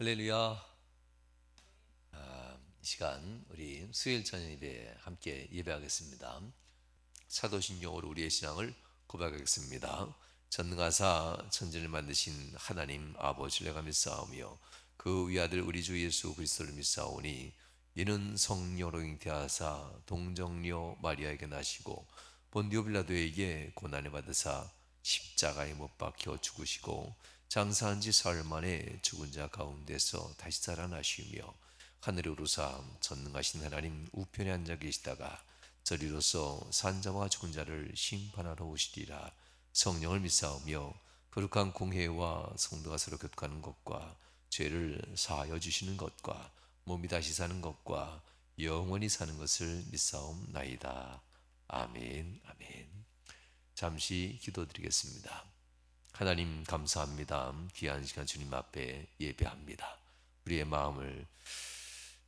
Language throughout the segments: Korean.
할렐루야. 이 시간 우리 수요일 저녁 예배 함께 예배하겠습니다. 사도신경으로 우리의 신앙을 고백하겠습니다. 전능하사 천지를 만드신 하나님 아버지를 내가 믿사오며 그 위아들 우리 주 예수 그리스도를 믿사오니 이는 성령으로 잉태하사 동정녀 마리아에게 나시고 본디오 빌라도에게 고난을 받으사 십자가에 못 박혀 죽으시고 장사한 지 사흘 만에 죽은 자 가운데서 다시 살아나시며 하늘에 오르사 전능하신 하나님 우편에 앉아 계시다가 저리로서 산자와 죽은 자를 심판하러 오시리라. 성령을 믿사오며 거룩한 공회와 성도가 서로 교통하는 것과 죄를 사하여 주시는 것과 몸이 다시 사는 것과 영원히 사는 것을 믿사옵나이다. 아멘. 아멘. 잠시 기도드리겠습니다. 하나님 감사합니다. 귀한 시간 주님 앞에 예배합니다. 우리의 마음을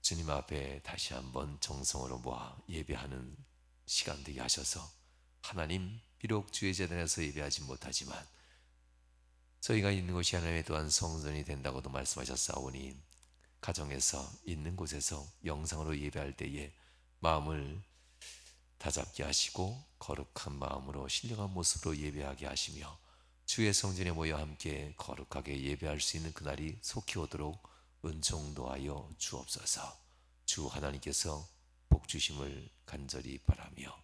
주님 앞에 다시 한번 정성으로 모아 예배하는 시간 되게 하셔서 하나님, 비록 주의 재단에서 예배하지 못하지만 저희가 있는 곳이 하나님의 또한 성전이 된다고도 말씀하셨사오니 가정에서 있는 곳에서 영상으로 예배할 때에 마음을 다잡게 하시고 거룩한 마음으로 신령한 모습으로 예배하게 하시며 주의 성전에 모여 함께 거룩하게 예배할 수 있는 그날이 속히 오도록 은총도하여 주옵소서. 주 하나님께서 복 주심을 간절히 바라며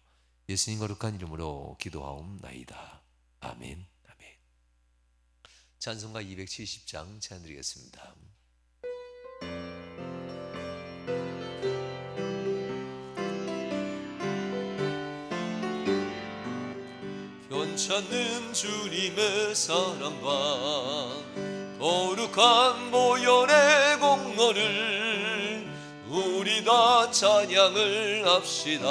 예수님 거룩한 이름으로 기도하옵나이다. 아멘. 아멘. 찬송가 270장 찬양드리겠습니다. 변찮는 주님의 사랑과 거룩한 보혈의 공로를 우리 다 찬양을 합시다.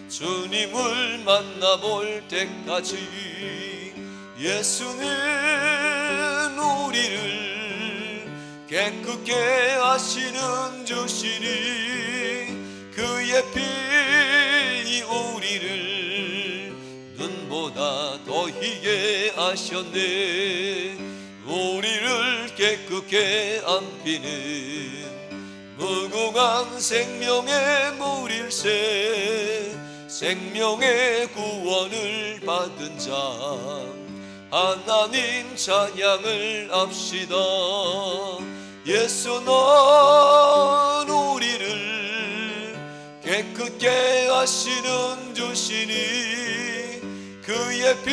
주님을 만나볼 때까지 예수는 우리를 깨끗게 하시는 주시니 그의 피 우리를 눈보다 더 희게 하셨네. 우리를 깨끗게 안기는 무궁한 생명의 물일세. 생명의 구원을 받은 자 하나님 찬양을 합시다. 예수는 우리를 깨끗게 하시는 주시니 그의 피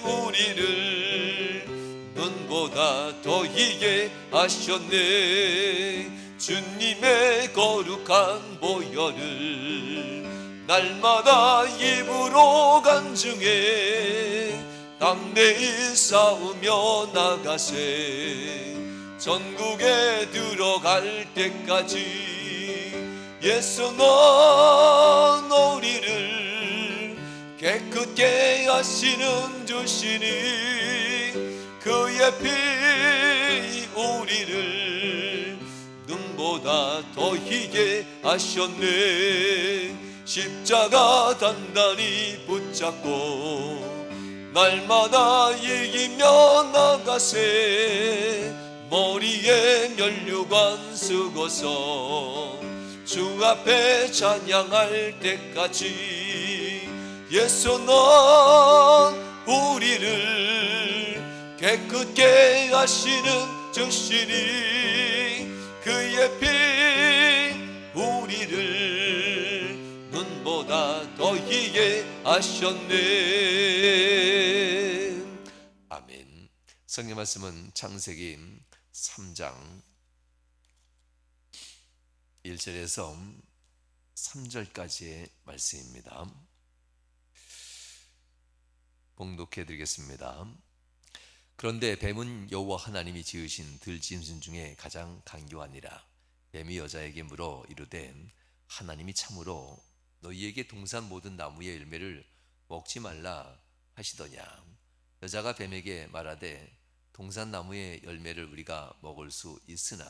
우리를 눈보다 더 희게 하셨네. 주님의 거룩한 보혈을 날마다 입으로 간증해 담대히 싸우며 나가세. 전국에 들어갈 때까지 예수는 우리를 깨끗게 하시는 주시니 그의 피 우리를 눈보다 더 희게 하셨네. 십자가 단단히 붙잡고 날마다 이기며 나가세. 머리에 면류관 쓰고서 주 앞에 찬양할 때까지 예수는 우리를 깨끗게 하시는 주시니 그의 피 우리를 눈보다 더 희게 하셨네. 아멘. 성경 말씀은 창세기 3장 1절에서 3절까지의 말씀입니다. 봉독해 드리겠습니다. 그런데 뱀은 여호와 하나님이 지으신 들짐승 중에 가장 강교하니라. 뱀이 여자에게 물어 이르되 하나님이 참으로 너희에게 동산 모든 나무의 열매를 먹지 말라 하시더냐. 여자가 뱀에게 말하되 동산 나무의 열매를 우리가 먹을 수 있으나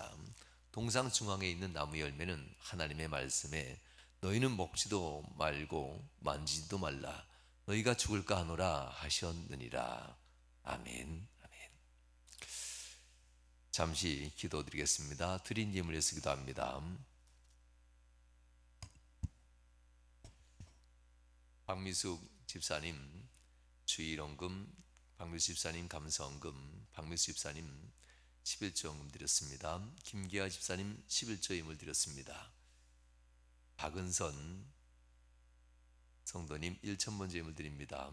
동상 중앙에 있는 나무의 열매는 하나님의 말씀에 너희는 먹지도 말고 만지지도 말라 너희가 죽을까 하노라 하셨느니라. 아멘. 아멘. 잠시 기도드리겠습니다. 드린 예물에서 기도합니다. 박미숙 집사님 주일원금, 박미숙 집사님 감사원금, 박미숙 집사님 11조 원금 드렸습니다. 김기아 집사님 11조 예물 드렸습니다. 박은선 성도님 1,000번째 예물 드립니다.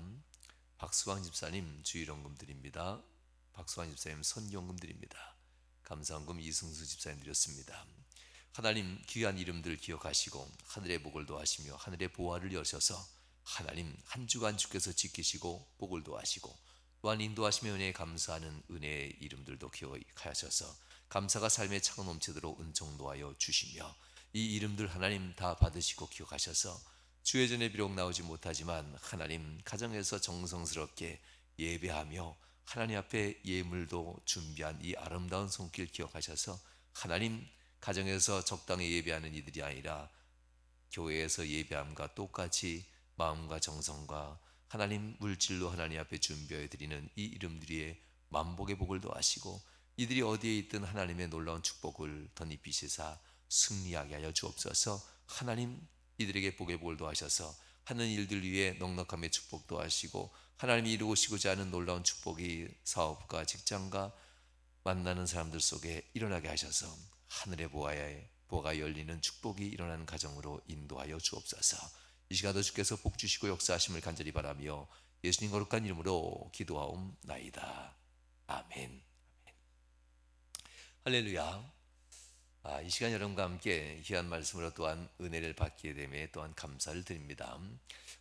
박수왕 집사님 주일원금 드립니다. 박수왕 집사님 선교원금 드립니다. 감사원금 이승수 집사님 드렸습니다. 하나님 귀한 이름들 기억하시고 하늘의 복을 도하시며 하늘의 보화를 여셔서 하나님 한 주간 주께서 지키시고 복을 도하시고 또한 인도하시며 은혜에 감사하는 은혜의 이름들도 기억하셔서 감사가 삶의 차가 넘치도록 은총 도하여 주시며 이 이름들 하나님 다 받으시고 기억하셔서 주의 전에 비록 나오지 못하지만 하나님 가정에서 정성스럽게 예배하며 하나님 앞에 예물도 준비한 이 아름다운 손길 기억하셔서 하나님 가정에서 적당히 예배하는 이들이 아니라 교회에서 예배함과 똑같이 마음과 정성과 하나님 물질로 하나님 앞에 준비해 드리는 이 이름들의 만복의 복을 더하시고 이들이 어디에 있든 하나님의 놀라운 축복을 덧입히시사 승리하게 하여 주옵소서. 하나님 이들에게 복의 복을 더하셔서 하는 일들 위에 넉넉함의 축복도 하시고 하나님이 이루시고자 하는 놀라운 축복이 사업과 직장과 만나는 사람들 속에 일어나게 하셔서 하늘의 보아가 열리는 축복이 일어나는 가정으로 인도하여 주옵소서. 이 시간도 주께서 복 주시고 역사하심을 간절히 바라며 예수님 거룩한 이름으로 기도하옵나이다. 아멘. 할렐루야. 이 시간 여러분과 함께 귀한 말씀으로 또한 은혜를 받게 됨에 또한 감사를 드립니다.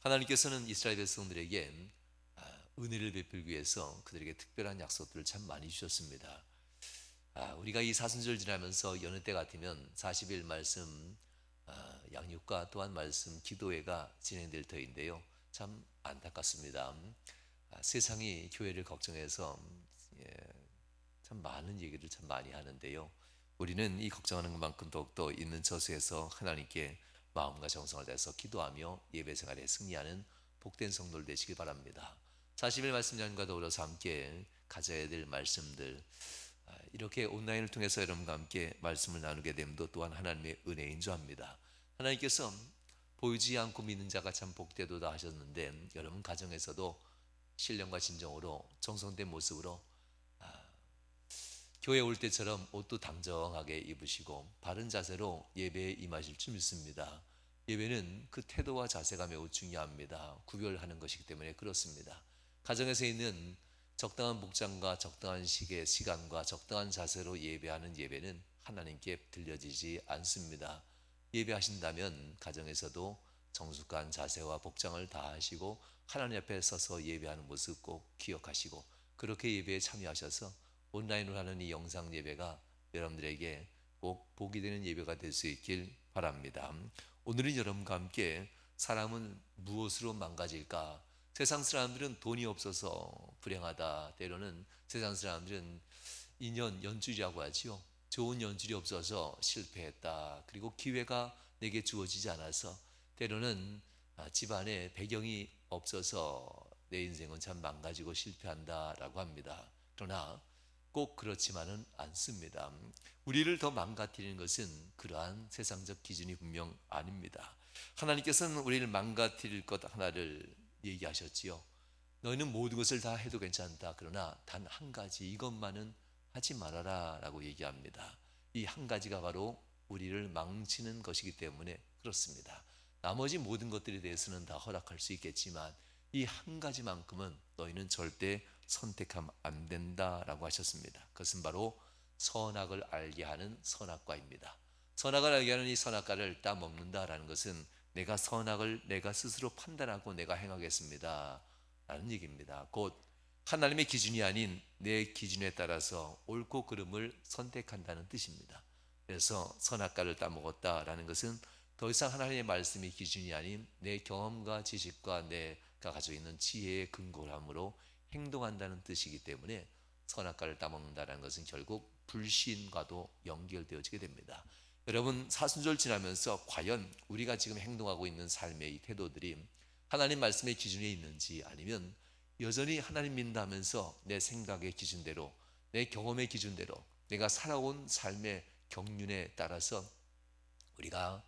하나님께서는 이스라엘 백성들에게 은혜를 베풀기 위해서 그들에게 특별한 약속들을 참 많이 주셨습니다. 우리가 이 사순절 지나면서 여느 때 같으면 40일 말씀 양육과 또한 말씀 기도회가 진행될 터인데요. 참 안타깝습니다. 세상이 교회를 걱정해서 참 많은 얘기를 참 많이 하는데요. 우리는 이 걱정하는 것만큼 더욱더 있는 처소에서 하나님께 마음과 정성을 다해서 기도하며 예배 생활에 승리하는 복된 성도들 되시길 바랍니다. 40일 말씀 양과 더불어서 함께 가져야 될 말씀들, 이렇게 온라인을 통해서 여러분과 함께 말씀을 나누게 됨도 또한 하나님의 은혜인 줄 압니다. 하나님께서 보이지 않고 믿는 자가 참 복되도다 하셨는데 여러분 가정에서도 신령과 진정으로 정성된 모습으로 교회 올 때처럼 옷도 당정하게 입으시고 바른 자세로 예배에 임하실 줄 믿습니다. 예배는 그 태도와 자세가 매우 중요합니다. 구별하는 것이기 때문에 그렇습니다. 가정에서 있는 적당한 복장과 적당한 시간과 적당한 자세로 예배하는 예배는 하나님께 들려지지 않습니다. 예배하신다면 가정에서도 정숙한 자세와 복장을 다하시고 하나님 앞에 서서 예배하는 모습 꼭 기억하시고 그렇게 예배에 참여하셔서 온라인으로 하는 이 영상 예배가 여러분들에게 꼭 복이 되는 예배가 될 수 있길 바랍니다. 오늘은 여러분과 함께 사람은 무엇으로 망가질까? 세상 사람들은 돈이 없어서 불행하다. 때로는 세상 사람들은 인연, 연줄이라고 하지요. 좋은 연줄이 없어서 실패했다. 그리고 기회가 내게 주어지지 않아서 때로는 집안에 배경이 없어서 내 인생은 참 망가지고 실패한다라고 합니다. 그러나 꼭 그렇지만은 않습니다. 우리를 더 망가뜨리는 것은 그러한 세상적 기준이 분명 아닙니다. 하나님께서는 우리를 망가뜨릴 것 하나를 얘기하셨지요. 너희는 모든 것을 다 해도 괜찮다. 그러나 단 한 가지 이것만은 하지 말아라 라고 얘기합니다. 이 한 가지가 바로 우리를 망치는 것이기 때문에 그렇습니다. 나머지 모든 것들에 대해서는 다 허락할 수 있겠지만 이 한 가지만큼은 너희는 절대 선택하면 안 된다라고 하셨습니다. 그것은 바로 선악을 알게 하는 선악과입니다. 선악을 알게 하는 이 선악과를 따먹는다라는 것은 내가 선악을 내가 스스로 판단하고 내가 행하겠습니다 라는 얘기입니다. 곧 하나님의 기준이 아닌 내 기준에 따라서 옳고 그름을 선택한다는 뜻입니다. 그래서 선악과를 따먹었다라는 것은 더 이상 하나님의 말씀이 기준이 아닌 내 경험과 지식과 내가 가지고 있는 지혜의 근거함으로 행동한다는 뜻이기 때문에 선악과를 따먹는다는 것은 결국 불신과도 연결되어지게 됩니다. 여러분 사순절 지나면서 과연 우리가 지금 행동하고 있는 삶의 이 태도들이 하나님 말씀의 기준에 있는지 아니면 여전히 하나님 믿는다면서 내 생각의 기준대로 내 경험의 기준대로 내가 살아온 삶의 경륜에 따라서 우리가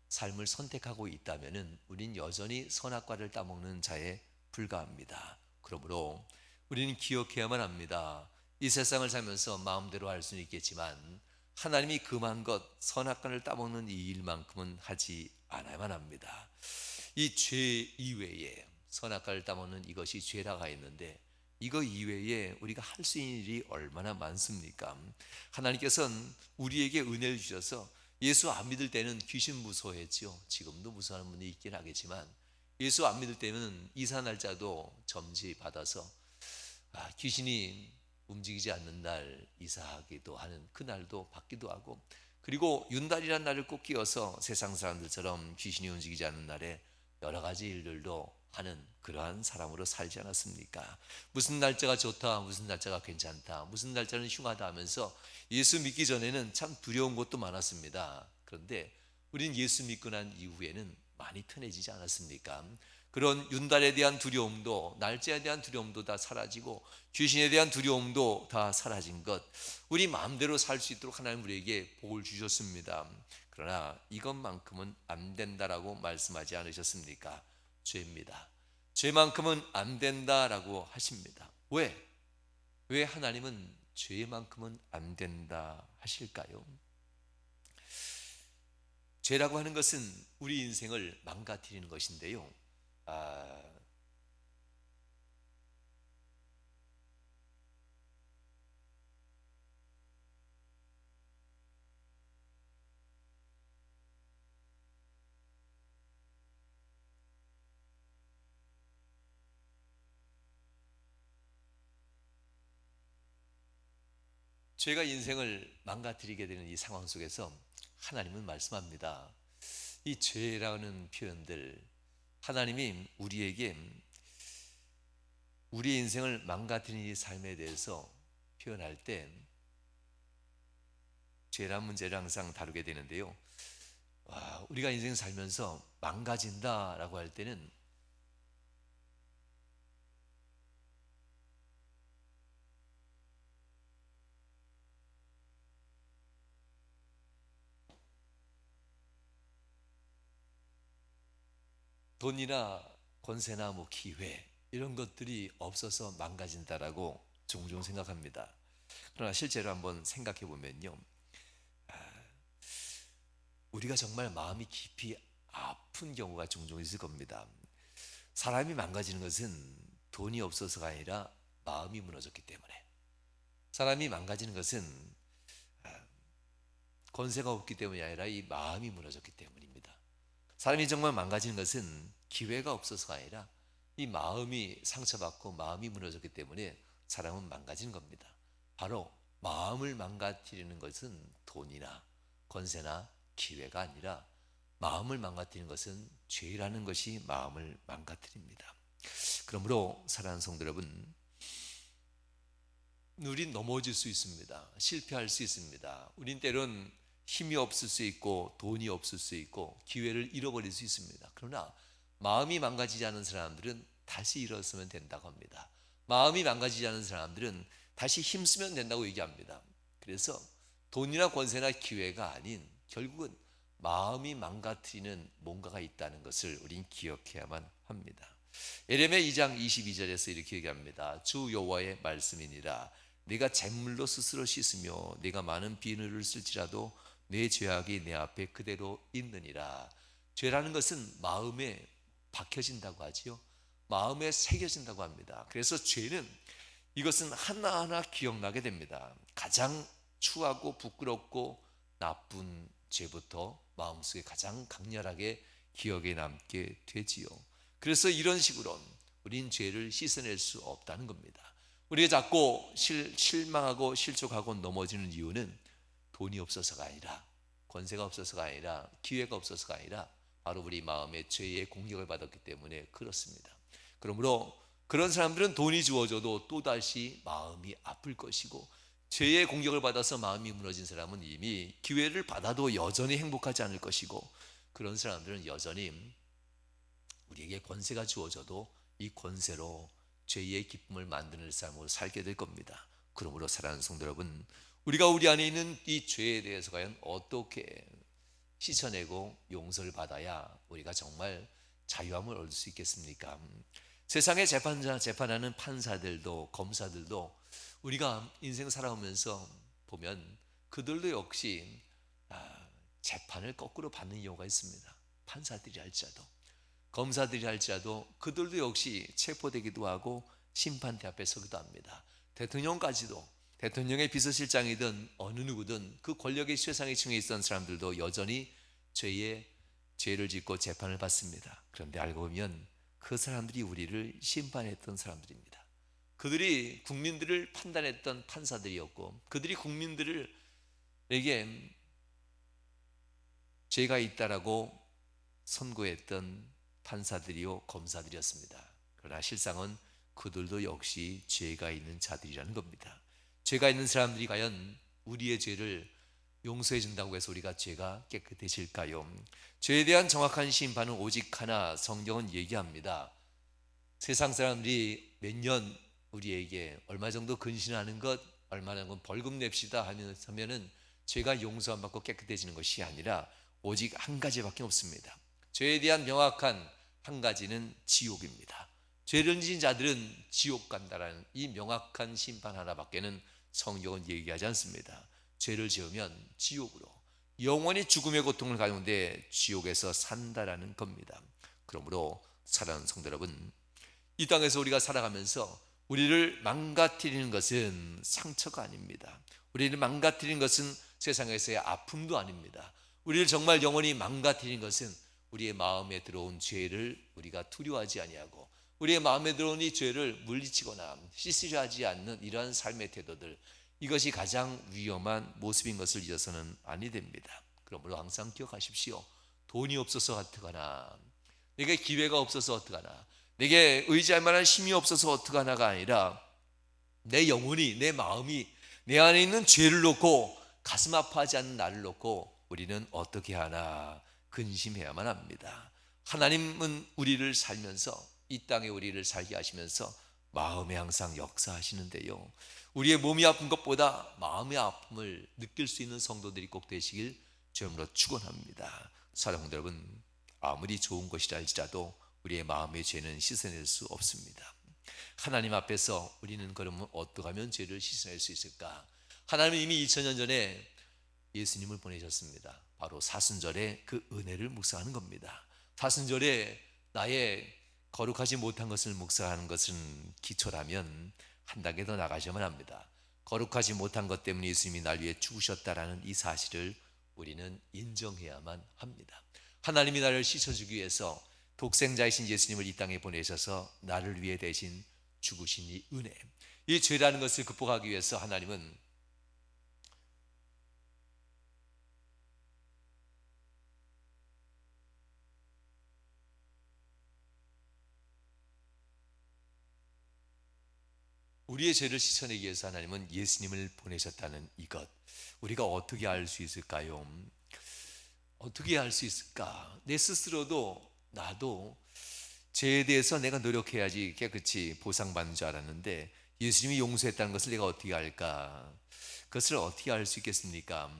삶을 선택하고 있다면은 우린 여전히 선악과를 따먹는 자에 불과합니다. 그러므로 우리는 기억해야만 합니다. 이 세상을 살면서 마음대로 할 수는 있겠지만 하나님이 금한 것 선악과를 따먹는 이 일만큼은 하지 않아야만 합니다. 이 죄 이외에 선악과를 따먹는 이것이 죄라가 있는데 이거 이외에 우리가 할 수 있는 일이 얼마나 많습니까? 하나님께서는 우리에게 은혜를 주셔서 예수 안 믿을 때는 귀신 무서워했지요. 지금도 무서워하는 분이 있긴 하겠지만 예수 안 믿을 때는 이사 날짜도 점지 받아서 귀신이 움직이지 않는 날 이사하기도 하는 그 날도 받기도 하고, 그리고 윤달이라는 날을 꼭 끼워서 세상 사람들처럼 귀신이 움직이지 않는 날에 여러 가지 일들도 하는 그러한 사람으로 살지 않았습니까? 무슨 날짜가 좋다, 무슨 날짜가 괜찮다, 무슨 날짜는 흉하다 하면서 예수 믿기 전에는 참 두려운 것도 많았습니다. 그런데 우린 예수 믿고 난 이후에는 많이 편해지지 않았습니까? 그런 윤달에 대한 두려움도, 날짜에 대한 두려움도 다 사라지고 귀신에 대한 두려움도 다 사라진 것, 우리 마음대로 살 수 있도록 하나님 우리에게 복을 주셨습니다. 그러나 이것만큼은 안 된다라고 말씀하지 않으셨습니까? 죄입니다. 죄만큼은 안 된다라고 하십니다. 왜? 왜 하나님은 죄만큼은 안 된다 하실까요? 죄라고 하는 것은 우리 인생을 망가뜨리는 것인데요. 아, 죄가 인생을 망가뜨리게 되는 이 상황 속에서 하나님은 말씀합니다. 이 죄라는 표현들, 하나님이 우리에게 우리의 인생을 망가뜨리는 이 삶에 대해서 표현할 때 죄란 문제를 항상 다루게 되는데요. 우리가 인생 살면서 망가진다라고 할 때는 돈이나 권세나 뭐 기회 이런 것들이 없어서 망가진다라고 종종 생각합니다. 그러나 실제로 한번 생각해 보면요, 우리가 정말 마음이 깊이 아픈 경우가 종종 있을 겁니다. 사람이 망가지는 것은 돈이 없어서가 아니라 마음이 무너졌기 때문에, 사람이 망가지는 것은 권세가 없기 때문이 아니라 이 마음이 무너졌기 때문입니다. 사람이 정말 망가지는 것은 기회가 없어서가 아니라 이 마음이 상처받고 마음이 무너졌기 때문에 사람은 망가지는 겁니다. 바로 마음을 망가뜨리는 것은 돈이나 권세나 기회가 아니라 마음을 망가뜨리는 것은 죄라는 것이 마음을 망가뜨립니다. 그러므로 사랑하는 성도 여러분, 우린 넘어질 수 있습니다. 실패할 수 있습니다. 우린 때론 힘이 없을 수 있고 돈이 없을 수 있고 기회를 잃어버릴 수 있습니다. 그러나 마음이 망가지지 않은 사람들은 다시 일어서면 된다고 합니다. 마음이 망가지지 않은 사람들은 다시 힘쓰면 된다고 얘기합니다. 그래서 돈이나 권세나 기회가 아닌 결국은 마음이 망가뜨리는 뭔가가 있다는 것을 우린 기억해야만 합니다. 예레미야 2장 22절에서 이렇게 얘기합니다. 주 여호와의 말씀이니라. 네가 잿물로 스스로 씻으며 네가 많은 비누를 쓸지라도 내 죄악이 내 앞에 그대로 있느니라. 죄라는 것은 마음에 박혀진다고 하지요. 마음에 새겨진다고 합니다. 그래서 죄는 이것은 하나하나 기억나게 됩니다. 가장 추하고 부끄럽고 나쁜 죄부터 마음속에 가장 강렬하게 기억에 남게 되지요. 그래서 이런 식으로 우린 죄를 씻어낼 수 없다는 겁니다. 우리가 자꾸 실망하고 실족하고 넘어지는 이유는 돈이 없어서가 아니라, 권세가 없어서가 아니라, 기회가 없어서가 아니라 바로 우리 마음의 죄의 공격을 받았기 때문에 그렇습니다. 그러므로 그런 사람들은 돈이 주어져도 또다시 마음이 아플 것이고, 죄의 공격을 받아서 마음이 무너진 사람은 이미 기회를 받아도 여전히 행복하지 않을 것이고, 그런 사람들은 여전히 우리에게 권세가 주어져도 이 권세로 죄의 기쁨을 만드는 삶으로 살게 될 겁니다. 그러므로 사랑하는 성도 여러분, 우리가 우리 안에 있는 이 죄에 대해서 과연 어떻게 씻어내고 용서를 받아야 우리가 정말 자유함을 얻을 수 있겠습니까? 세상의 재판하는 판사들도 검사들도 우리가 인생 살아오면서 보면 그들도 역시 재판을 거꾸로 받는 경우가 있습니다. 판사들이 할지라도 검사들이 할지라도 그들도 역시 체포되기도 하고 심판대 앞에 서기도 합니다. 대통령까지도, 대통령의 비서실장이든 어느 누구든 그 권력의 세상의 층에 있던 사람들도 여전히 죄를 짓고 재판을 받습니다. 그런데 알고 보면 그 사람들이 우리를 심판했던 사람들입니다. 그들이 국민들을 판단했던 판사들이었고, 그들이 국민들에게 죄가 있다라고 선고했던 판사들이요 검사들이었습니다. 그러나 실상은 그들도 역시 죄가 있는 자들이라는 겁니다. 죄가 있는 사람들이 과연 우리의 죄를 용서해 준다고 해서 우리가 죄가 깨끗해질까요? 죄에 대한 정확한 심판은 오직 하나, 성경은 얘기합니다. 세상 사람들이 몇 년 우리에게 얼마 정도 근신하는 것, 얼마나 벌금 냅시다 하면은 죄가 용서 안 받고 깨끗해지는 것이 아니라 오직 한 가지밖에 없습니다. 죄에 대한 명확한 한 가지는 지옥입니다. 죄를 지은 자들은 지옥 간다라는 이 명확한 심판 하나밖에는 성경은 얘기하지 않습니다. 죄를 지으면 지옥으로 영원히 죽음의 고통을 가져오는데 지옥에서 산다라는 겁니다. 그러므로 사랑하는 성도 여러분, 이 땅에서 우리가 살아가면서 우리를 망가뜨리는 것은 상처가 아닙니다. 우리를 망가뜨리는 것은 세상에서의 아픔도 아닙니다. 우리를 정말 영원히 망가뜨리는 것은 우리의 마음에 들어온 죄를 우리가 두려워하지 아니하고 우리의 마음에 들어온 이 죄를 물리치거나 씻으려 하지 않는 이러한 삶의 태도들, 이것이 가장 위험한 모습인 것을 잊어서는 아니 됩니다. 그러므로 항상 기억하십시오. 돈이 없어서 어떡하나, 내게 기회가 없어서 어떡하나, 내게 의지할 만한 힘이 없어서 어떡하나가 아니라 내 영혼이, 내 마음이 내 안에 있는 죄를 놓고 가슴 아파하지 않는 나를 놓고 우리는 어떻게 하나 근심해야만 합니다. 하나님은 우리를 살면서 이 땅에 우리를 살게 하시면서 마음에 항상 역사하시는데요, 우리의 몸이 아픈 것보다 마음의 아픔을 느낄 수 있는 성도들이 꼭 되시길 주님으로 축원합니다. 사랑하는 여러분, 아무리 좋은 것이라 할지라도 우리의 마음의 죄는 씻어낼 수 없습니다. 하나님 앞에서 우리는 그러면 어떻게 하면 죄를 씻어낼 수 있을까? 하나님은 이미 2000년 전에 예수님을 보내셨습니다. 바로 사순절에 그 은혜를 묵상하는 겁니다. 사순절에 나의 거룩하지 못한 것을 묵상하는 것은 기초라면 한 단계 더 나가셔야만 합니다. 거룩하지 못한 것 때문에 예수님이 날 위해 죽으셨다라는 이 사실을 우리는 인정해야만 합니다. 하나님이 나를 씻어주기 위해서 독생자이신 예수님을 이 땅에 보내셔서 나를 위해 대신 죽으신 이 은혜, 이 죄라는 것을 극복하기 위해서 하나님은 우리의 죄를 씻어내기 위해서 하나님은 예수님을 보내셨다는 이것, 우리가 어떻게 알 수 있을까요? 어떻게 알 수 있을까? 내 스스로도 나도 죄에 대해서 내가 노력해야지 깨끗이 보상받는 줄 알았는데 예수님이 용서했다는 것을 내가 어떻게 알까? 그것을 어떻게 알 수 있겠습니까?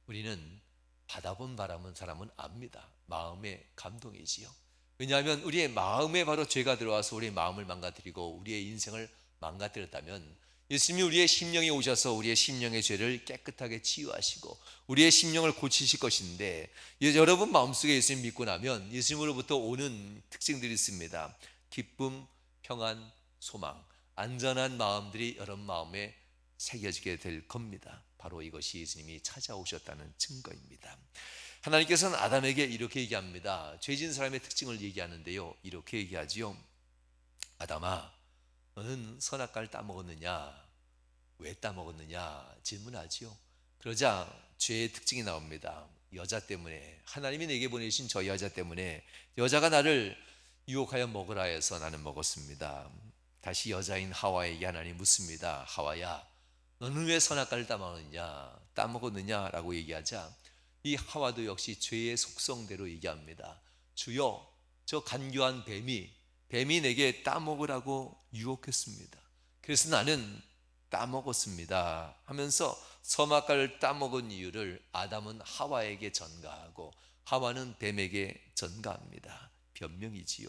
우리는 받아본 바람은 사람은 압니다. 마음의 감동이지요. 왜냐하면 우리의 마음에 바로 죄가 들어와서 우리의 마음을 망가뜨리고 우리의 인생을 망가뜨렸다면 예수님이 우리의 심령에 오셔서 우리의 심령의 죄를 깨끗하게 치유하시고 우리의 심령을 고치실 것인데, 여러분 마음속에 예수님 믿고 나면 예수님으로부터 오는 특징들이 있습니다. 기쁨, 평안, 소망, 안전한 마음들이 여러분 마음에 새겨지게 될 겁니다. 바로 이것이 예수님이 찾아오셨다는 증거입니다. 하나님께서는 아담에게 이렇게 얘기합니다. 죄진 사람의 특징을 얘기하는데요, 이렇게 얘기하지요. 아담아, 너는 선악과를 따먹었느냐? 왜 따먹었느냐? 질문하지요. 그러자 죄의 특징이 나옵니다. 여자 때문에, 하나님이 내게 보내신 저 여자 때문에, 여자가 나를 유혹하여 먹으라 해서 나는 먹었습니다. 다시 여자인 하와에게 하나님 묻습니다. 하와야, 너는 왜 선악과를 따먹었느냐? 라고 얘기하자 이 하와도 역시 죄의 속성대로 얘기합니다. 주여, 저 간교한 뱀이 내게 따먹으라고 유혹했습니다. 그래서 나는 따먹었습니다 하면서 선악과를 따먹은 이유를 아담은 하와에게 전가하고 하와는 뱀에게 전가합니다. 변명이지요.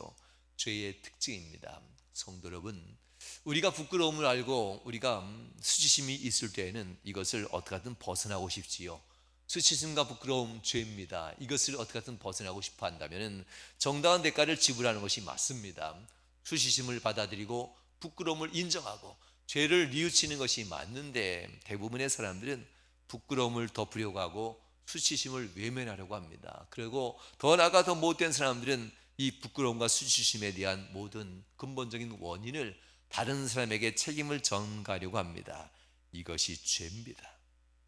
죄의 특징입니다. 성도 여러분, 우리가 부끄러움을 알고 우리가 수치심이 있을 때에는 이것을 어떻게든 벗어나고 싶지요. 수치심과 부끄러움 죄입니다. 이것을 어떻게든 벗어나고 싶어 한다면 정당한 대가를 지불하는 것이 맞습니다. 수치심을 받아들이고 부끄러움을 인정하고 죄를 뉘우치는 것이 맞는데 대부분의 사람들은 부끄러움을 덮으려고 하고 수치심을 외면하려고 합니다. 그리고 더 나아가 더 못된 사람들은 이 부끄러움과 수치심에 대한 모든 근본적인 원인을 다른 사람에게 책임을 전가하려고 합니다. 이것이 죄입니다.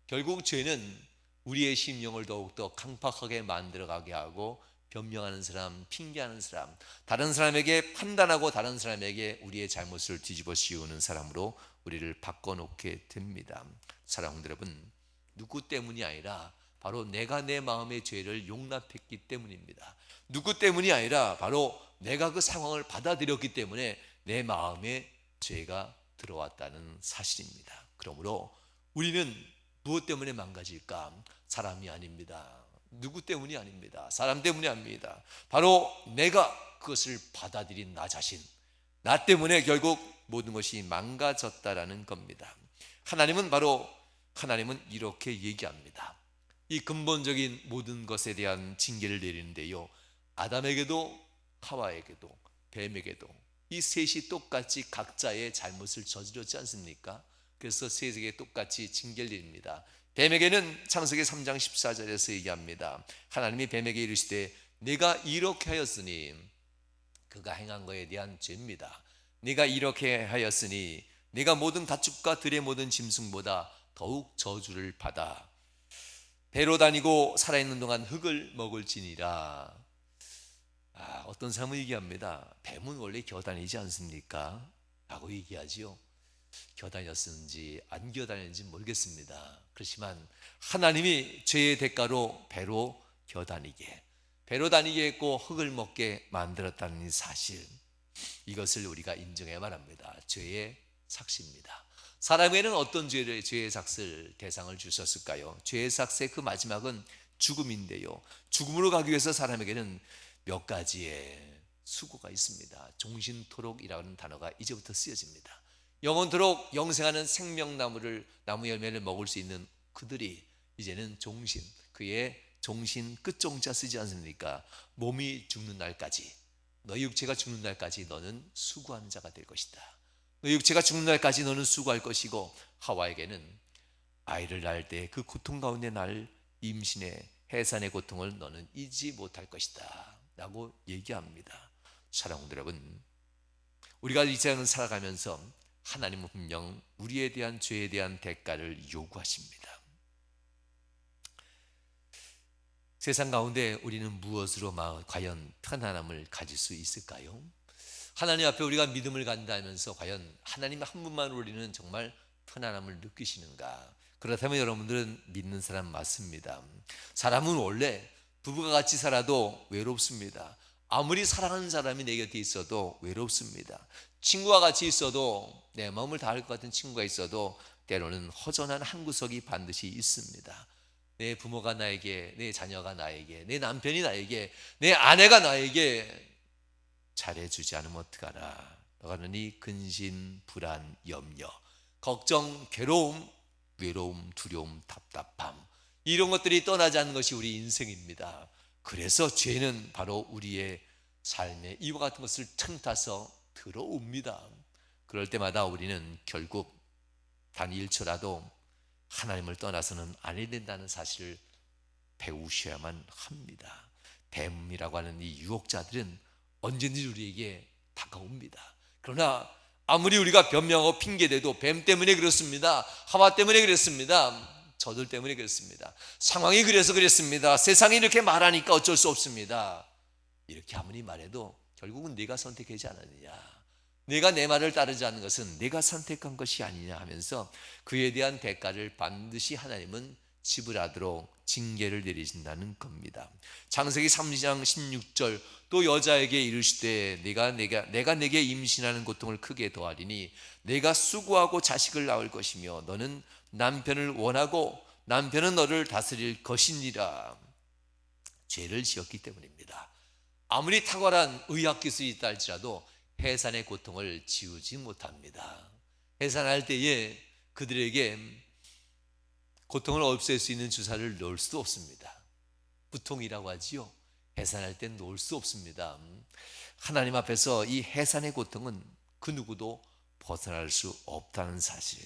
결국 죄는 우리의 심령을 더욱더 강팍하게 만들어가게 하고 변명하는 사람, 핑계하는 사람, 다른 사람에게 판단하고 다른 사람에게 우리의 잘못을 뒤집어 씌우는 사람으로 우리를 바꿔놓게 됩니다. 사랑하는 여러분, 누구 때문이 아니라 바로 내가 내 마음의 죄를 용납했기 때문입니다. 누구 때문이 아니라 바로 내가 그 상황을 받아들였기 때문에 내 마음에 죄가 들어왔다는 사실입니다. 그러므로 우리는 무엇 때문에 망가질까? 사람이 아닙니다. 누구 때문이 아닙니다. 사람 때문이 아닙니다. 바로 내가 그것을 받아들인 나 자신, 나 때문에 결국 모든 것이 망가졌다라는 겁니다. 하나님은 이렇게 얘기합니다. 이 근본적인 모든 것에 대한 징계를 내리는데요, 아담에게도 하와에게도 뱀에게도 이 셋이 똑같이 각자의 잘못을 저질렀지 않습니까? 그래서 셋에게 똑같이 징계를 내립니다. 뱀에게는 창세기 3장 14절에서 얘기합니다. 하나님이 뱀에게 이르시되 내가 이렇게 하였으니, 그가 행한 것에 대한 죄입니다. 네가 이렇게 하였으니 네가 모든 가축과 들의 모든 짐승보다 더욱 저주를 받아 배로 다니고 살아있는 동안 흙을 먹을지니라. 어떤 사람은 얘기합니다. 뱀은 원래 겨다니지 않습니까? 라고 얘기하지요. 겨다녔는지 안 겨다녔는지 모르겠습니다. 그렇지만 하나님이 죄의 대가로 배로 다니게 했고 흙을 먹게 만들었다는 이 사실, 이것을 우리가 인정해야만 합니다. 죄의 삭시입니다. 사람에게는 어떤 죄의 삭슬 대상을 주셨을까요? 죄의 삭스의 그 마지막은 죽음인데요, 죽음으로 가기 위해서 사람에게는 몇 가지의 수고가 있습니다. 종신토록이라는 단어가 이제부터 쓰여집니다. 영원토록 영생하는 생명나무 열매를 먹을 수 있는 그들이 이제는 그의 종신 끝종자 쓰지 않습니까? 몸이 죽는 날까지, 너희 육체가 죽는 날까지 너는 수고하는 자가 될 것이다. 너희 육체가 죽는 날까지 너는 수고할 것이고, 하와에게는 아이를 낳을 때 그 고통 가운데 날 임신의 해산의 고통을 너는 잊지 못할 것이다 라고 얘기합니다. 사랑하는 여러분, 우리가 이 세상을 살아가면서 하나님은 분명 우리에 대한 죄에 대한 대가를 요구하십니다. 세상 가운데 우리는 무엇으로 과연 편안함을 가질 수 있을까요? 하나님 앞에 우리가 믿음을 간다면서 과연 하나님 한 분만 우리는 정말 편안함을 느끼시는가? 그렇다면 여러분들은 믿는 사람 맞습니다. 사람은 원래 부부가 같이 살아도 외롭습니다. 아무리 사랑하는 사람이 내 곁에 있어도 외롭습니다. 친구와 같이 있어도, 내 마음을 다 알 것 같은 친구가 있어도 때로는 허전한 한 구석이 반드시 있습니다. 내 부모가 나에게, 내 자녀가 나에게, 내 남편이 나에게, 내 아내가 나에게 잘해주지 않으면 어떡하나. 너가는 이 근심, 불안, 염려, 걱정, 괴로움, 외로움, 두려움, 답답함, 이런 것들이 떠나지 않는 것이 우리 인생입니다. 그래서 죄는 바로 우리의 삶에 이와 같은 것을 틈타서 들어옵니다. 그럴 때마다 우리는 결국 단 1초라도 하나님을 떠나서는 안 해야 된다는 사실을 배우셔야만 합니다. 뱀이라고 하는 이 유혹자들은 언제든지 우리에게 다가옵니다. 그러나 아무리 우리가 변명하고 핑계대도 뱀 때문에 그렇습니다. 하와 때문에 그랬습니다. 저들 때문에 그렇습니다. 상황이 그래서 그랬습니다. 세상이 이렇게 말하니까 어쩔 수 없습니다. 이렇게 아무리 말해도 결국은 네가 선택하지 않았느냐, 네가 내 말을 따르지 않는 것은 네가 선택한 것이 아니냐 하면서 그에 대한 대가를 반드시 하나님은 지불하도록 징계를 내리신다는 겁니다. 창세기 3장 16절 또 여자에게 이르시되 내가 내게 임신하는 고통을 크게 더하리니 내가 수고하고 자식을 낳을 것이며 너는 남편을 원하고 남편은 너를 다스릴 것이니라. 죄를 지었기 때문입니다. 아무리 탁월한 의학 기술이 있다 할지라도 해산의 고통을 지우지 못합니다. 해산할 때에 그들에게 고통을 없앨 수 있는 주사를 넣을 수도 없습니다. 부통이라고 하지요. 해산할 땐 놓을 수 없습니다. 하나님 앞에서 이 해산의 고통은 그 누구도 벗어날 수 없다는 사실.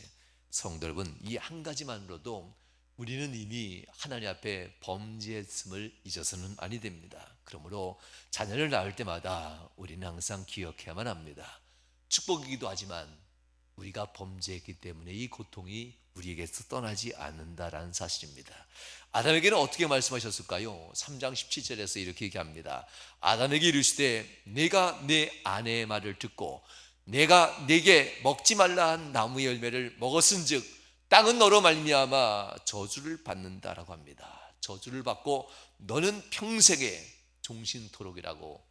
성도 여러분, 이 한 가지만으로도 우리는 이미 하나님 앞에 범죄했음을 잊어서는 아니 됩니다. 그러므로 자녀를 낳을 때마다 우리는 항상 기억해야만 합니다. 축복이기도 하지만 우리가 범죄했기 때문에 이 고통이 우리에게서 떠나지 않는다라는 사실입니다. 아담에게는 어떻게 말씀하셨을까요? 3장 17절에서 이렇게 얘기합니다. 아담에게 이르시되 내가 내 아내의 말을 듣고 내가 내게 먹지 말라 한 나무의 열매를 먹었은즉 땅은 너로 말미암아 저주를 받는다라고 합니다. 저주를 받고 너는 평생에 종신토록이라고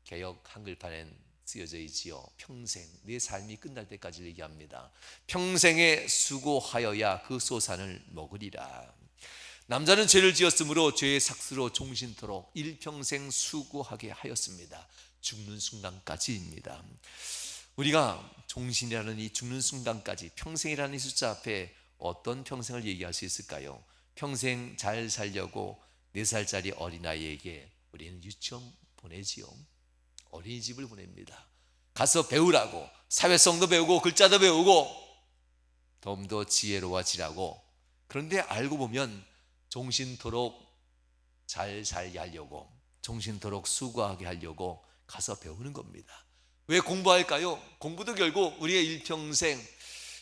개역 한글판엔 쓰여져 있지요. 평생, 내 삶이 끝날 때까지 얘기합니다. 평생에 수고하여야 그 소산을 먹으리라. 남자는 죄를 지었으므로 죄의 삭스로 종신토록 일평생 수고하게 하였습니다. 죽는 순간까지입니다. 우리가 종신이라는 이 죽는 순간까지, 평생이라는 이 숫자 앞에 어떤 평생을 얘기할 수 있을까요? 평생 잘 살려고 4살짜리 어린아이에게 우리는 유치원 보내지요. 어린이집을 보냅니다. 가서 배우라고, 사회성도 배우고 글자도 배우고 좀 더 지혜로워지라고. 그런데 알고 보면 종신토록 잘 살게 하려고, 종신토록 수고하게 하려고 가서 배우는 겁니다. 왜 공부할까요? 공부도 결국 우리의 일평생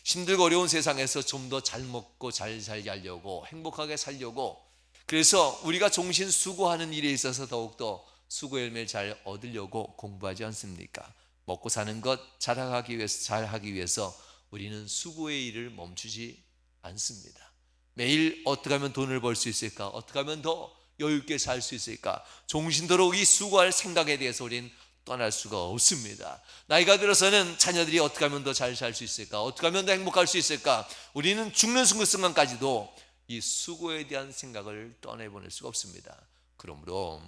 힘들고 어려운 세상에서 좀 더 잘 먹고 잘 살게 하려고, 행복하게 살려고. 그래서 우리가 종신 수고하는 일에 있어서 더욱더 수고의 열매를 잘 얻으려고 공부하지 않습니까? 먹고 사는 것 잘하기 위해서 우리는 수고의 일을 멈추지 않습니다. 매일 어떻게 하면 돈을 벌 수 있을까? 어떻게 하면 더 여유 있게 살 수 있을까? 종신토록 이 수고할 생각에 대해서 우리는 떠날 수가 없습니다. 나이가 들어서는 자녀들이 어떻게 하면 더 잘 살 수 있을까? 어떻게 하면 더 행복할 수 있을까? 우리는 죽는 순간까지도 이 수고에 대한 생각을 떠내보낼 수가 없습니다. 그러므로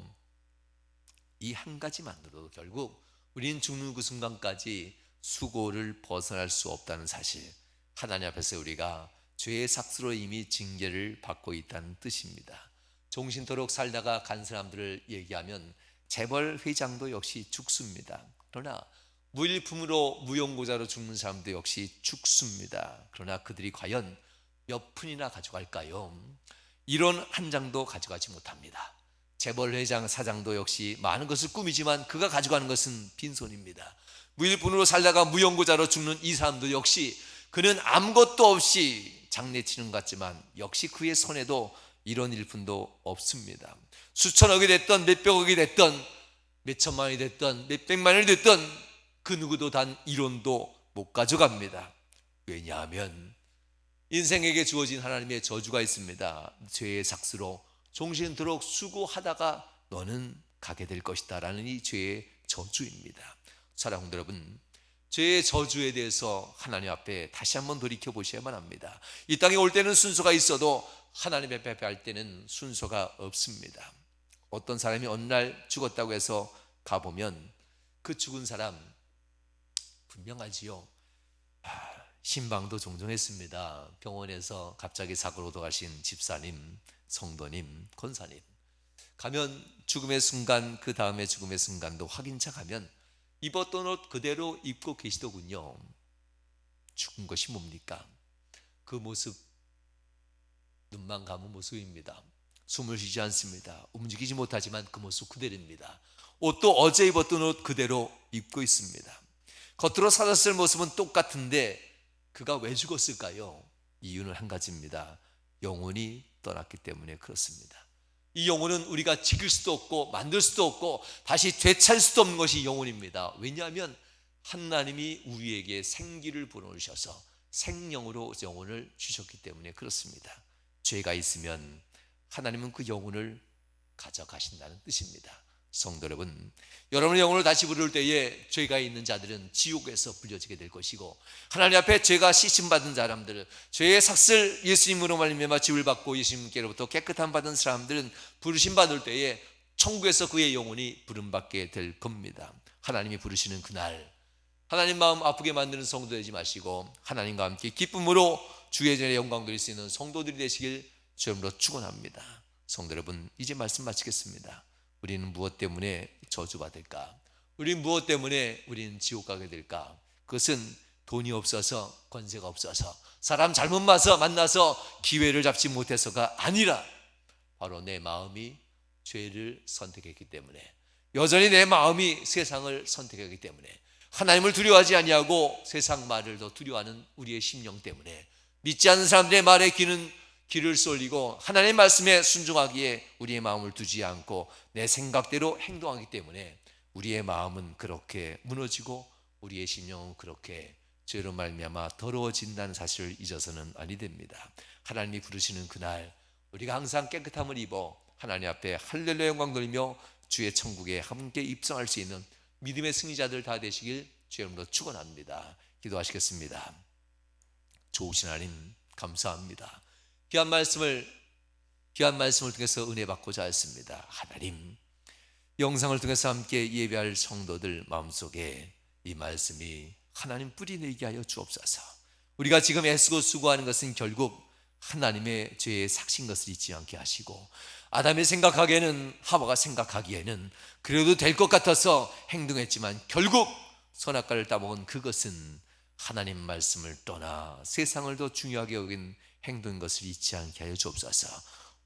이 한 가지만으로도 결국 우리는 죽는 그 순간까지 수고를 벗어날 수 없다는 사실, 하나님 앞에서 우리가 죄의 삭스로 이미 징계를 받고 있다는 뜻입니다. 종신토록 살다가 간 사람들을 얘기하면 재벌 회장도 역시 죽습니다. 그러나 무일품으로 무용고자로 죽는 사람도 역시 죽습니다. 그러나 그들이 과연 몇 푼이나 가져갈까요? 1원 한 장도 가져가지 못합니다. 재벌 회장 사장도 역시 많은 것을 꾸미지만 그가 가져가는 것은 빈손입니다. 무일푼으로 살다가 무용고자로 죽는 이 사람도 역시 그는 아무것도 없이 장례치는 것 같지만 역시 그의 손에도 1원 1푼도 없습니다. 수천억이 됐던 몇백억이 됐던 몇천만이 됐던 몇백만이 됐던 그 누구도 단 1원도 못 가져갑니다. 왜냐하면 인생에게 주어진 하나님의 저주가 있습니다. 죄의 삭스로 종신토록 수고하다가 너는 가게 될 것이다 라는 이 죄의 저주입니다. 사랑하는 여러분, 죄의 저주에 대해서 하나님 앞에 다시 한번 돌이켜 보셔야만 합니다. 이 땅에 올 때는 순서가 있어도 하나님 앞에 할 때는 순서가 없습니다. 어떤 사람이 어느 날 죽었다고 해서 가보면 그 죽은 사람 분명하지요. 신방도 종종 했습니다. 병원에서 갑자기 사고로 돌아가신 집사님, 성도님, 권사님 가면 죽음의 순간, 그 다음에 죽음의 순간도 확인차 가면 입었던 옷 그대로 입고 계시더군요. 죽은 것이 뭡니까? 그 모습, 눈만 감은 모습입니다. 숨을 쉬지 않습니다. 움직이지 못하지만 그 모습 그대로입니다. 옷도 어제 입었던 옷 그대로 입고 있습니다. 겉으로 사졌을 모습은 똑같은데 그가 왜 죽었을까요? 이유는 한 가지입니다. 영혼이 떠났기 때문에 그렇습니다. 이 영혼은 우리가 지킬 수도 없고 만들 수도 없고 다시 되찾을 수도 없는 것이 영혼입니다. 왜냐하면 하나님이 우리에게 생기를 불어넣으셔서 생명으로 영혼을 주셨기 때문에 그렇습니다. 죄가 있으면 하나님은 그 영혼을 가져가신다는 뜻입니다. 성도 여러분, 여러분의 영혼을 다시 부를 때에 죄가 있는 자들은 지옥에서 불려지게 될 것이고, 하나님 앞에 죄가 씻음받은 사람들, 죄의 삭슬 예수님으로 말미암아 지을 받고 예수님께로부터 깨끗함 받은 사람들은 부르심 받을 때에 천국에서 그의 영혼이 부름받게 될 겁니다. 하나님이 부르시는 그날, 하나님 마음 아프게 만드는 성도 되지 마시고 하나님과 함께 기쁨으로 주의 전에 영광 드릴 수 있는 성도들이 되시길 주님으로 축원합니다. 성도 여러분, 이제 말씀 마치겠습니다. 우리는 무엇 때문에 저주받을까? 우리는 무엇 때문에 우리는 지옥 가게 될까? 그것은 돈이 없어서, 권세가 없어서, 사람 잘못 만나서 기회를 잡지 못해서가 아니라 바로 내 마음이 죄를 선택했기 때문에, 여전히 내 마음이 세상을 선택하기 때문에, 하나님을 두려워하지 아니하고 세상 말을 더 두려워하는 우리의 심령 때문에, 믿지 않는 사람들의 말에 귀를 쏠리고 하나님의 말씀에 순종하기에 우리의 마음을 두지 않고 내 생각대로 행동하기 때문에 우리의 마음은 그렇게 무너지고 우리의 심령은 그렇게 죄로 말미암아 더러워진다는 사실을 잊어서는 아니 됩니다. 하나님이 부르시는 그날, 우리가 항상 깨끗함을 입어 하나님 앞에 할렐루야 영광 돌리며 주의 천국에 함께 입성할 수 있는 믿음의 승리자들 다 되시길 주의 이름으로 축원합니다. 기도하시겠습니다. 좋으신 하나님, 감사합니다. 귀한 말씀을 통해서 은혜 받고자 했습니다. 하나님, 영상을 통해서 함께 예배할 성도들 마음속에 이 말씀이 하나님 뿌리 내게 하여 주옵소서. 우리가 지금 애쓰고 수고하는 것은 결국 하나님의 죄에 삭신 것을 잊지 않게 하시고, 아담이 생각하기에는, 하와가 생각하기에는 그래도 될 것 같아서 행동했지만 결국 선악과를 따먹은 그것은 하나님 말씀을 떠나 세상을 더 중요하게 여긴 행동인 것을 잊지 않게 하여 주옵소서.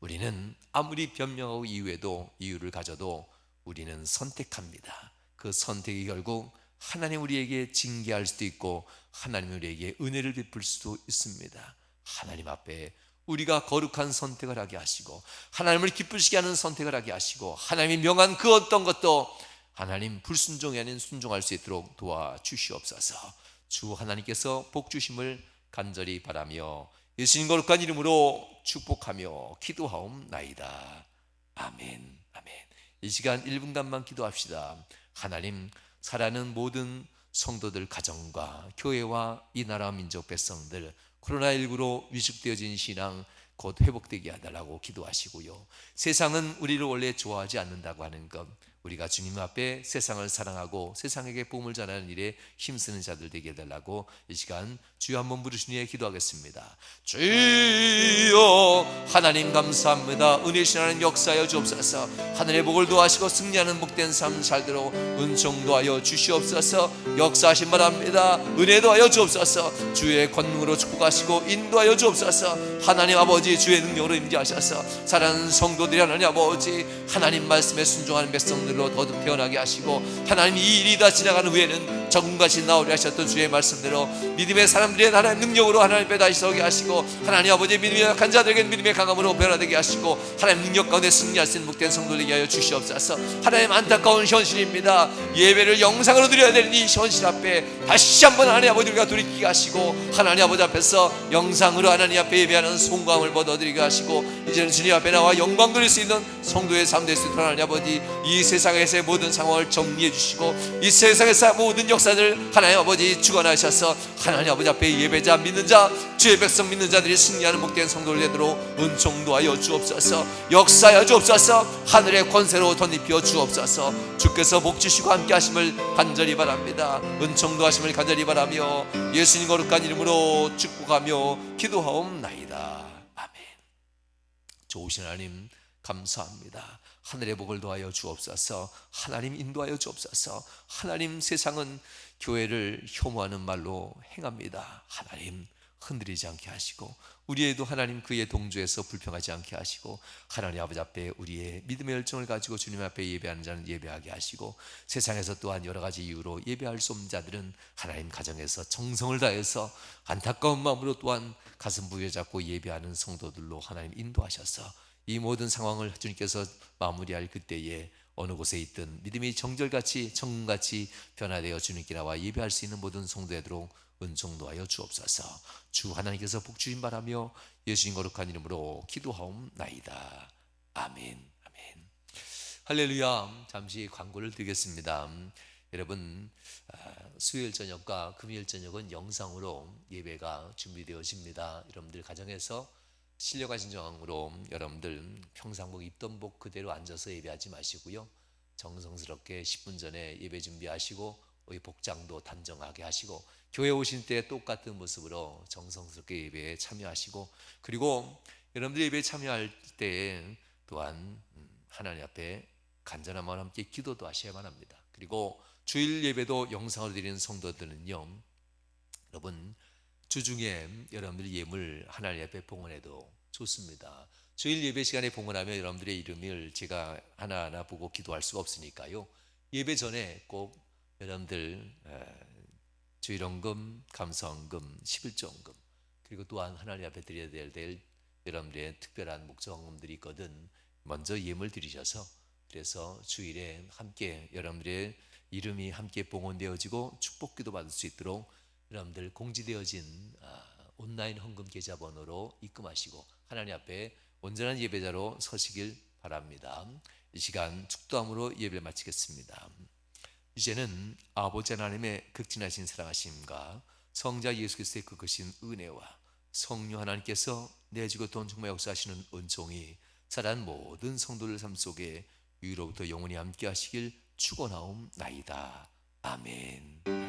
우리는 아무리 변명하고 이유를 가져도 우리는 선택합니다. 그 선택이 결국 하나님 우리에게 징계할 수도 있고 하나님 우리에게 은혜를 베풀 수도 있습니다. 하나님 앞에 우리가 거룩한 선택을 하게 하시고 하나님을 기쁘시게 하는 선택을 하게 하시고 하나님이 명한 그 어떤 것도 하나님 불순종이 아닌 순종할 수 있도록 도와주시옵소서. 주 하나님께서 복 주심을 간절히 바라며 예수님 거룩한 이름으로 축복하며 기도하옵나이다. 아멘. 아멘. 이 시간 1분간만 기도합시다. 하나님, 살아가는 모든 성도들 가정과 교회와 이 나라 민족 백성들, 코로나19로 위축되어진 신앙 곧 회복되게 해달라고 기도하시고요. 세상은 우리를 원래 좋아하지 않는다고 하는 것, 우리가 주님 앞에 세상을 사랑하고 세상에게 복음을 전하는 일에 힘쓰는 자들 되게 해달라고 이 시간 주여 한번 부르시니 기도하겠습니다. 주여, 하나님 감사합니다. 은혜신 하나님 역사하여 주옵소서. 하늘의 복을 도하시고 승리하는 복된 삶 살도록 은총 도하여 주시옵소서. 역사하신 바랍니다. 은혜 도하여 주옵소서. 주의 권능으로 축복하시고 인도하여 주옵소서. 하나님 아버지, 주의 능력으로 임재하셔서 사랑하는 성도들이 하나님 아버지, 하나님 말씀에 순종하는 백성들로 더욱 태어나게 하시고, 하나님 이 일이 다 지나가는 후에는 적금같이 나오려 하셨던 주의 말씀대로 믿음의 사람들의 하나님 능력으로 하나님 앞에 다시 서게 하시고, 하나님 아버지 믿음의 약한 자들에게 믿음의 강함으로 변화되게 하시고, 하나님 능력 가운데 승리할 수 있는 복된 성도 되게 하여 주시옵소서. 하나님, 안타까운 현실입니다. 예배를 영상으로 드려야 되는 이 현실 앞에 다시 한번 하나님 아버지 우리가 돌이키게 하시고, 하나님 아버지 앞에서 영상으로 하나님 앞에 예배하는 송구함을 얻어드리게 하시고, 이제는 주님 앞에 나와 영광 돌릴 수 있는 성도의 삶 될 수 있도록 하나님 아버지 이 세상에서의 모든 상황을 정리해 주시고, 이 세상에서 모든 역사들 하나님 아버지 주관하셔서 하나님 아버지 앞에 예배자 믿는 자, 주의 백성 믿는 자들이 승리하는 복된 성도를 되도록 은총 도하여 주옵소서. 역사하여 주옵소서. 하늘의 권세로 덧입혀 주옵소서. 주께서 복 주시고 함께 하심을 간절히 바랍니다. 은총 도하심을 간절히 바라며 예수님 거룩한 이름으로 축복하며 기도하옵나이다. 아멘. 좋으신 하나님 감사합니다. 하늘의 복을 도하여 주옵소서. 하나님 인도하여 주옵소서. 하나님, 세상은 교회를 혐오하는 말로 행합니다. 하나님, 흔들리지 않게 하시고 우리에도 하나님 그의 동조에서 불평하지 않게 하시고, 하나님 아버지 앞에 우리의 믿음의 열정을 가지고 주님 앞에 예배하는 자는 예배하게 하시고, 세상에서 또한 여러 가지 이유로 예배할 수 없는 자들은 하나님 가정에서 정성을 다해서 안타까운 마음으로 또한 가슴 부여잡고 예배하는 성도들로 하나님 인도하셔서 이 모든 상황을 주님께서 마무리할 그때에 어느 곳에 있든 믿음이 정절같이 정금같이 변화되어 주님께 나와 예배할 수 있는 모든 성도되도록 은총도하여 주옵소서. 주 하나님께서 복주신 바라며 예수님 거룩한 이름으로 기도하옵나이다. 아멘. 아멘. 할렐루야. 잠시 광고를 드리겠습니다. 여러분, 수요일 저녁과 금요일 저녁은 영상으로 예배가 준비되어집니다. 여러분들 가정에서 신령과 진정으로 여러분들 평상복 입던 복 그대로 앉아서 예배하지 마시고요, 정성스럽게 10분 전에 예배 준비하시고 복장도 단정하게 하시고 교회 오신 때 똑같은 모습으로 정성스럽게 예배에 참여하시고, 그리고 여러분들 예배에 참여할 때 또한 하나님 앞에 간절한 마음 함께 기도도 하셔야만 합니다. 그리고 주일 예배도 영상으로 드리는 성도들은요, 여러분 주중에 여러분들 예물 하나님 앞에 봉헌해도 좋습니다. 주일 예배 시간에 봉헌하면 여러분들의 이름을 제가 하나하나 보고 기도할 수가 없으니까요, 예배 전에 꼭 여러분들 주일헌금, 감사헌금, 11조헌금, 그리고 또한 하나님 앞에 드려야 될 여러분들의 특별한 목적헌금들이 있거든 먼저 예물 드리셔서, 그래서 주일에 함께 여러분들의 이름이 함께 봉헌되어지고 축복기도 받을 수 있도록 여러분들 공지되어진 온라인 헌금 계좌번호로 입금하시고 하나님 앞에 온전한 예배자로 서시길 바랍니다. 이 시간 축도함으로 예배를 마치겠습니다. 이제는 아버지 하나님의 극진하신 사랑하심과 성자 예수 그리스도의 그 크신 은혜와 성령 하나님께서 내주고 돈 정말 역사하시는 은총이 살아난 모든 성도들 삶 속에 위로부터 영원히 함께 하시길 축원하옵나이다. 아멘.